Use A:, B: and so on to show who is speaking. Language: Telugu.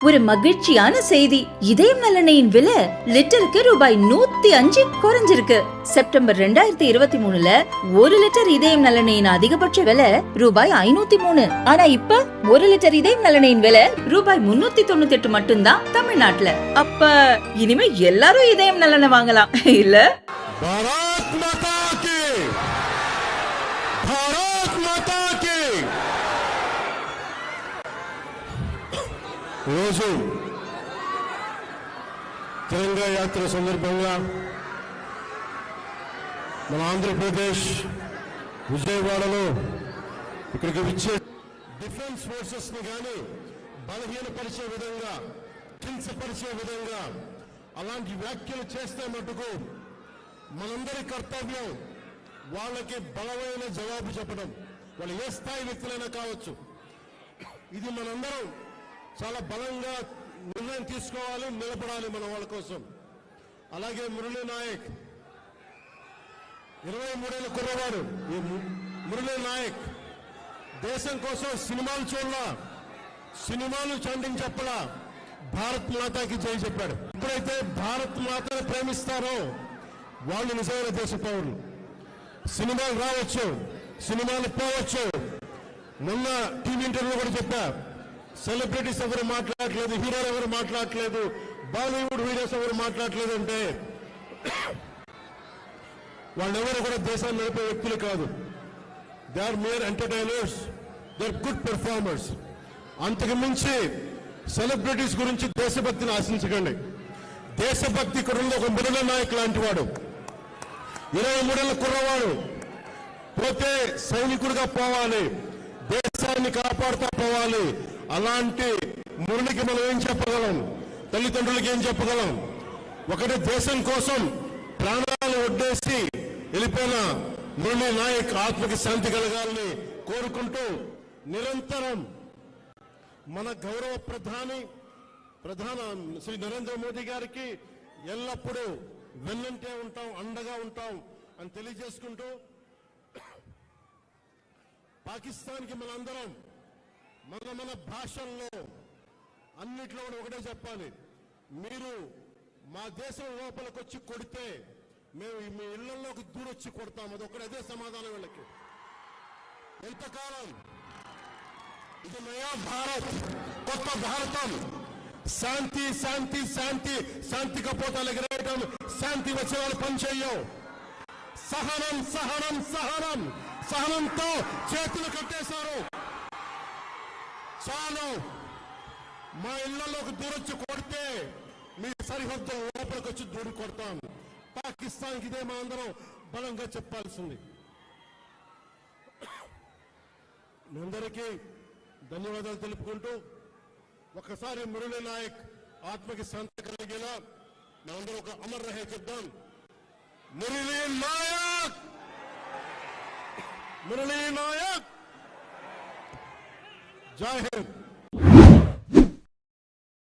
A: ஒரு மகிழ்ச்சியான செய்தி. இதயம் நல்லெண்ணெயின் விலை லிட்டருக்கு ரூபாய் 105 குறைஞ்சிருக்கு. செப்டம்பர் 2023ல 1 லிட்டர் இதயம் நல்லெண்ணெயின் அதிகபட்ச விலை ரூபாய் 503. ஆனா இப்ப 1 லிட்டர் இதயம் நல்லெண்ணெயின் விலை ரூபாய் 398 மட்டும்தான் தமிழ்நாட்டுல. அப்ப இனிமே எல்லாரும் இதயம் நல்லெண்ணெய் வாங்கலாம் இல்ல?
B: भारत माता की, भारत माता की। రోజు తెలంగాణ యాత్ర సందర్భంగా మన ఆంధ్రప్రదేశ్ విజయవాడలో ఇక్కడికి వచ్చే డిఫెన్స్ ఫోర్సెస్ ని కానీ బలహీనపరిచే విధంగా, కించపరిచే విధంగా అలాంటి వ్యాఖ్యలు చేస్తే మటుకు మనందరి కర్తవ్యం వాళ్ళకి బలమైన జవాబు చెప్పడం. వాళ్ళు ఏ స్థాయి వ్యక్తులైనా కావచ్చు. ఇది మనందరం చాలా బలంగా నిర్ణయం తీసుకోవాలి, నిలబడాలి మన వాళ్ళ కోసం. అలాగే మురళీ నాయక్ 23 ఏళ్ల కుర్రవాడు. ఈ మురళీ నాయక్ దేశం కోసం సినిమాలు చూడలా, సినిమాలు చండిని చెప్పలా, భారత్ మాతాకి జై చెప్పాడు. ఎప్పుడైతే భారత్ మాతను ప్రేమిస్తారో వాళ్ళు నిజమైన దేశ పౌరులు. సినిమాలు రావచ్చు, సినిమాలు పోవచ్చు. మొన్న టీవీ ఇంటర్వ్యూలో కూడా చెప్పా, సెలబ్రిటీస్ ఎవరు మాట్లాడట్లేదు, హీరోలు ఎవరు మాట్లాడట్లేదు, బాలీవుడ్ హీరోస్ ఎవరు మాట్లాడట్లేదు అంటే వాళ్ళెవరు కూడా దేశాన్ని నడిపే వ్యక్తులు కాదు. They are mere entertainers, they are good performers. అంతకు మించి సెలబ్రిటీస్ గురించి దేశభక్తిని ఆశించకండి. దేశభక్తి ఇక్కడ ఉంది. ఒక మురళీ నాయక్ లాంటి వాడు, 23 ఏళ్ల కుర్రవాడు, పోతే సైనికుడిగా పోవాలి, దేశాన్ని కాపాడుతూ పోవాలి. అలాంటి మురళికి మనం ఏం చెప్పగలం? తల్లిదండ్రులకి ఏం చెప్పగలం? ఒకటి దేశం కోసం ప్రాణాలు ఒడ్డేసి వెళ్ళిపోయిన మురళీ నాయక్ ఆత్మకి శాంతి కలగాలని కోరుకుంటూ, నిరంతరం మన గౌరవ ప్రధాని శ్రీ నరేంద్ర మోదీ గారికి ఎల్లప్పుడూ వెన్నంటే ఉంటాం, అండగా ఉంటాం అని తెలియజేసుకుంటూ, పాకిస్తాన్కి మనందరం మన భాషల్లో అన్నిట్లో ఒకటే చెప్పాలి. మీరు మా దేశం లోపలికి వచ్చి కొడితే మేము మీ ఇళ్లలోకి దూరొచ్చి కొడతాం. అదే సమాధానం వీళ్ళకి. ఎంతకాలం? ఇది నయా భారత్, కొత్త భారతం. శాంతి శాంతి శాంతి, శాంతి కపోతాలు ఎగరేయడం, శాంతి వచ్చే వాళ్ళు పని చెయ్యం. సహనం సహనం సహనం, సహనంతో చేతులు కట్టేశారు. చాలు, మా ఇళ్లలోకి దూరొచ్చి కొడితే మీ సరిహద్దు లోపలికి వచ్చి దూరి కొడతాం. పాకిస్తాన్కి ఇదే మా అందరం బలంగా చెప్పాల్సింది. మీ అందరికీ ధన్యవాదాలు తెలుపుకుంటూ, ఒకసారి మురళీ నాయక్ ఆత్మకి శాంతి కలిగేలా మనందరం ఒక అమర్ రహే చెప్దాం. మురళీ నాయక్, మురళీ నాయక్, జై హింద్.